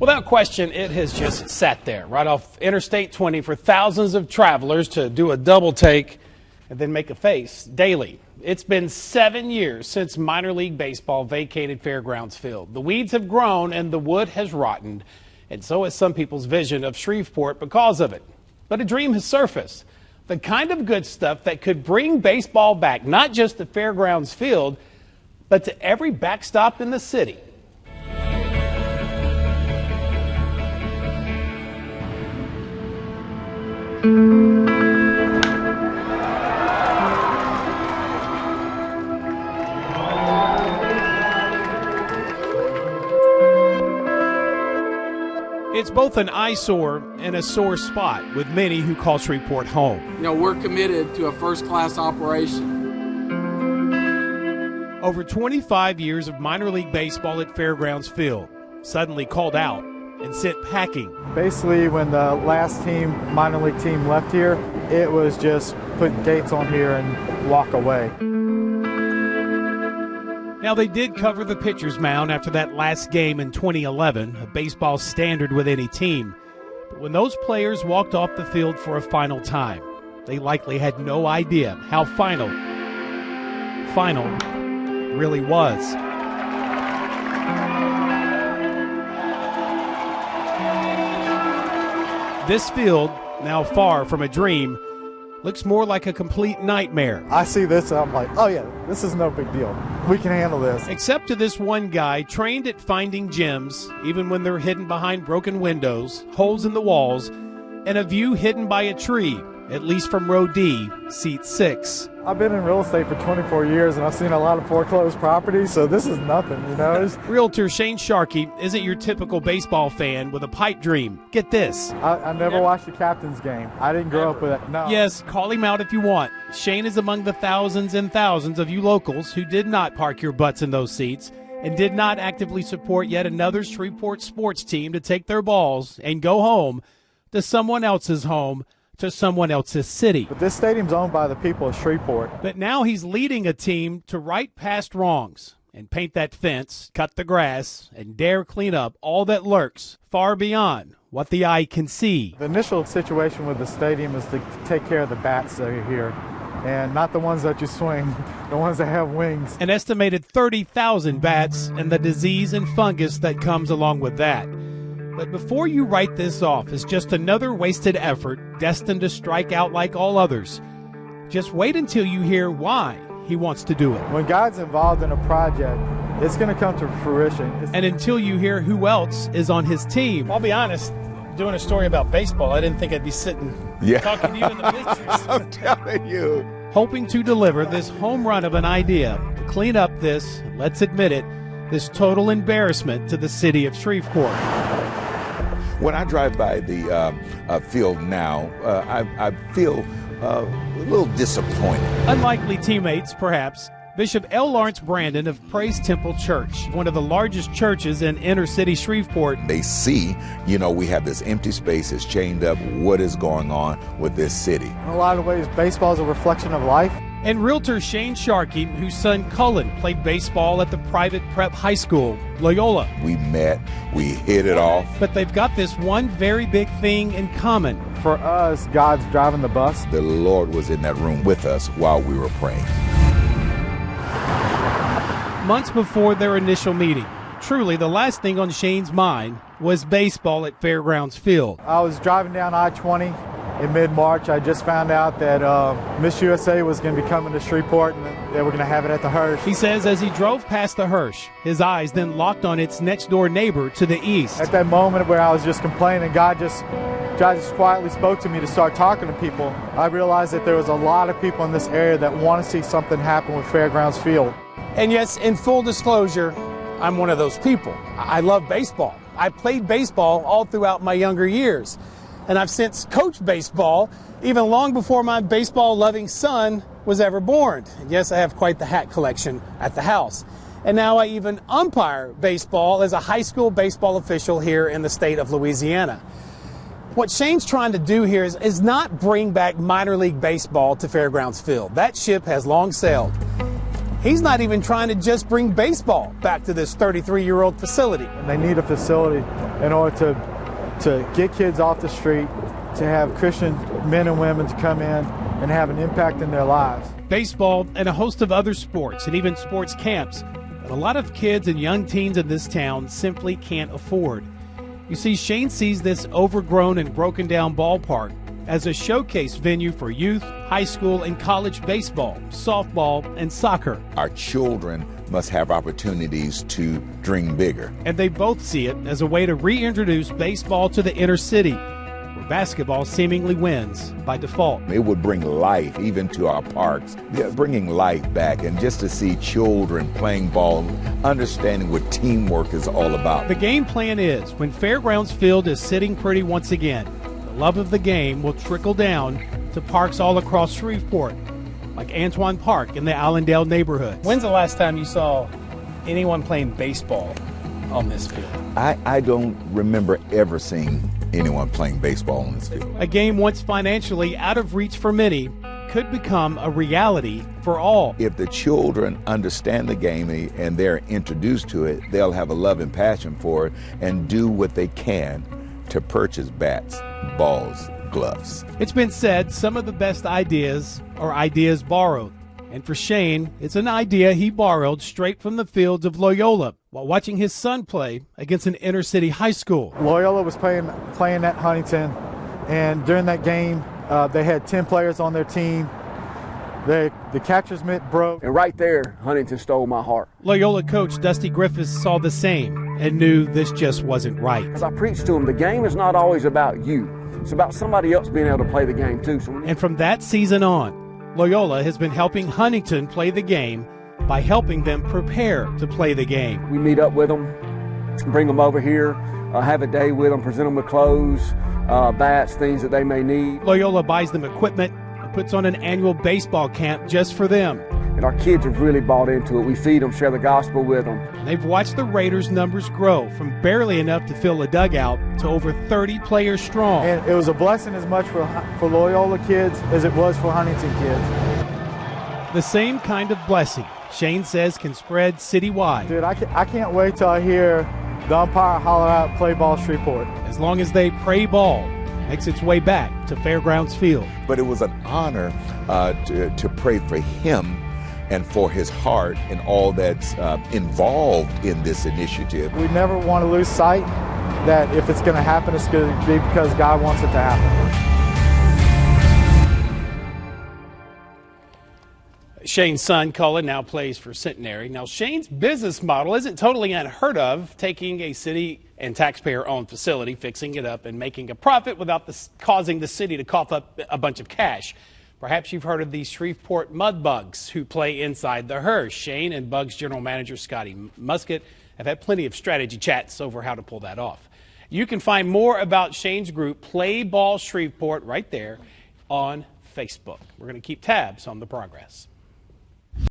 Without question, it has just sat there right off Interstate 20 for thousands of travelers to do a double take and then make a face daily. It's been 7 years since minor league baseball vacated Fairgrounds Field. The weeds have grown and the wood has rotted, and so has some people's vision of Shreveport because of it. But a dream has surfaced. The kind of good stuff that could bring baseball back, not just to Fairgrounds Field, but to every backstop in the city. It's both an eyesore and a sore spot with many who call Shreveport home. You know, we're committed to a first-class operation. Over 25 years of minor league baseball at Fairgrounds Field, suddenly called out and sent packing. Basically, when the last minor league team left here, it was just put gates on here and walk away. Now, they did cover the pitcher's mound after that last game in 2011, a baseball standard with any team. But when those players walked off the field for a final time, they likely had no idea how final really was. This field, now far from a dream, looks more like a complete nightmare. I see this and I'm like, oh yeah, this is no big deal. We can handle this. Except to this one guy trained at finding gems, even when they're hidden behind broken windows, holes in the walls, and a view hidden by a tree, at least from row D, seat 6. I've been in real estate for 24 years and I've seen a lot of foreclosed properties, so this is nothing, you know. Realtor Shayne Sharkey isn't your typical baseball fan with a pipe dream. Get this. I never watched the captain's game. I didn't grow up with it. No. Yes, call him out if you want. Shayne is among the thousands and thousands of you locals who did not park your butts in those seats and did not actively support yet another Shreveport sports team to take their balls and go home to someone else's home, to someone else's city. But this stadium's owned by the people of Shreveport. But now he's leading a team to right past wrongs and paint that fence, cut the grass, and dare clean up all that lurks far beyond what the eye can see. The initial situation with the stadium is to take care of the bats that are here, and not the ones that you swing, the ones that have wings. An estimated 30,000 bats and the disease and fungus that comes along with that. But before you write this off as just another wasted effort destined to strike out like all others, just wait until you hear why he wants to do it. When God's involved in a project, it's going to come to fruition. And until you hear who else is on his team. I'll be honest, doing a story about baseball, I didn't think I'd be sitting talking to you in the business. I'm telling you. Hoping to deliver this home run of an idea to clean up this, let's admit it, this total embarrassment to the city of Shreveport. When I drive by the field now, I feel a little disappointed. Unlikely teammates, perhaps. Bishop L. Lawrence Brandon of Praise Temple Church, one of the largest churches in inner city Shreveport. They see, we have this empty space that's chained up. What is going on with this city? In a lot of ways, baseball is a reflection of life. And realtor Shayne Sharkey, whose son Cullen played baseball at the private prep high school, Loyola. We met, we hit it off. But they've got this one very big thing in common. For us, God's driving the bus. The Lord was in that room with us while we were praying. Months before their initial meeting, truly the last thing on Shayne's mind was baseball at Fairgrounds Field. I was driving down I-20 in mid-March. I just found out that Miss USA was going to be coming to Shreveport and they were going to have it at the Hirsch. He says as he drove past the Hirsch, his eyes then locked on its next-door neighbor to the east. At that moment where I was just complaining, God just quietly spoke to me to start talking to people. I realized that there was a lot of people in this area that want to see something happen with Fairgrounds Field. And yes, in full disclosure, I'm one of those people. I love baseball. I played baseball all throughout my younger years. And I've since coached baseball even long before my baseball-loving son was ever born. And yes, I have quite the hat collection at the house. And now I even umpire baseball as a high school baseball official here in the state of Louisiana. What Shayne's trying to do here is not bring back minor league baseball to Fairgrounds Field. That ship has long sailed. He's not even trying to just bring baseball back to this 33-year-old facility. And they need a facility in order to get kids off the street, to have Christian men and women to come in and have an impact in their lives. Baseball and a host of other sports and even sports camps that a lot of kids and young teens in this town simply can't afford. You see, Shayne sees this overgrown and broken down ballpark as a showcase venue for youth, high school, and college baseball, softball, and soccer. Our children must have opportunities to dream bigger. And they both see it as a way to reintroduce baseball to the inner city, where basketball seemingly wins by default. It would bring life even to our parks, bringing life back, and just to see children playing ball, understanding what teamwork is all about. The game plan is, when Fairgrounds Field is sitting pretty once again, the love of the game will trickle down to parks all across Shreveport, like Antoine Park in the Allendale neighborhood. When's the last time you saw anyone playing baseball on this field? I don't remember ever seeing anyone playing baseball on this field. A game once financially out of reach for many could become a reality for all. If the children understand the game and they're introduced to it, they'll have a love and passion for it and do what they can to purchase bats, balls, gloves. It's been said some of the best ideas are ideas borrowed. And for Shayne, it's an idea he borrowed straight from the fields of Loyola while watching his son play against an inner city high school. Loyola was playing at Huntington, and during that game, they had 10 players on their team. The catcher's mitt broke. And right there, Huntington stole my heart. Loyola coach Dusty Griffiths saw the same and knew this just wasn't right. As I preached to him, the game is not always about you. It's about somebody else being able to play the game too. And from that season on, Loyola has been helping Huntington play the game by helping them prepare to play the game. We meet up with them, bring them over here, have a day with them, present them with clothes, bats, things that they may need. Loyola buys them equipment and puts on an annual baseball camp just for them. And our kids have really bought into it. We feed them, share the gospel with them. They've watched the Raiders' numbers grow from barely enough to fill a dugout to over 30 players strong. And it was a blessing as much for Loyola kids as it was for Huntington kids. The same kind of blessing, Shayne says, can spread citywide. Dude, I can't wait till I hear the umpire holler out, "Play ball, Shreveport." As long as they pray ball makes its way back to Fairgrounds Field. But it was an honor to pray for him and for his heart and all that's involved in this initiative. We never want to lose sight that if it's going to happen, it's going to be because God wants it to happen. Shayne's son, Cullen, now plays for Centenary. Now, Shayne's business model isn't totally unheard of, taking a city and taxpayer-owned facility, fixing it up, and making a profit without causing the city to cough up a bunch of cash. Perhaps you've heard of these Shreveport Mudbugs who play inside the hearse. Shayne and Bugs general manager Scotty Musket have had plenty of strategy chats over how to pull that off. You can find more about Shayne's group, Play Ball Shreveport, right there on Facebook. We're going to keep tabs on the progress.